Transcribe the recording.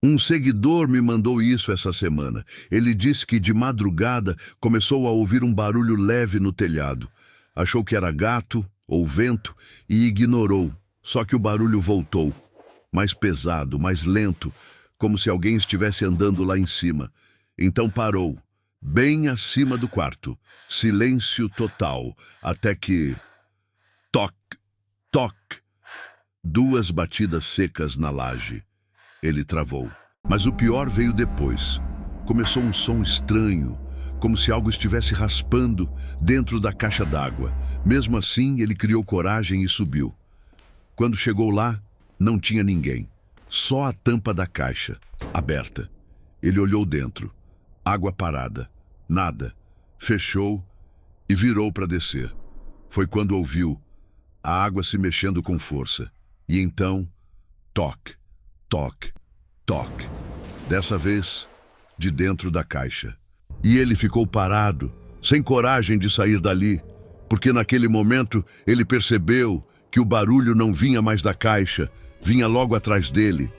Um seguidor me mandou isso essa semana. Ele disse que de madrugada começou a ouvir um barulho leve no telhado. Achou que era gato ou vento e ignorou. Só que o barulho voltou. Mais pesado, mais lento, como se alguém estivesse andando lá em cima. Então parou, bem acima do quarto. Silêncio total, até que... Toc, toc. 2 batidas secas na laje. Ele travou. Mas o pior veio depois. Começou um som estranho, como se algo estivesse raspando dentro da caixa d'água. Mesmo assim, ele criou coragem e subiu. Quando chegou lá, não tinha ninguém. Só a tampa da caixa, aberta. Ele olhou dentro. Água parada. Nada. Fechou e virou para descer. Foi quando ouviu a água se mexendo com força. E então, toque, toque, toque. Dessa vez, de dentro da caixa. E ele ficou parado, sem coragem de sair dali, porque naquele momento ele percebeu que o barulho não vinha mais da caixa, vinha logo atrás dele,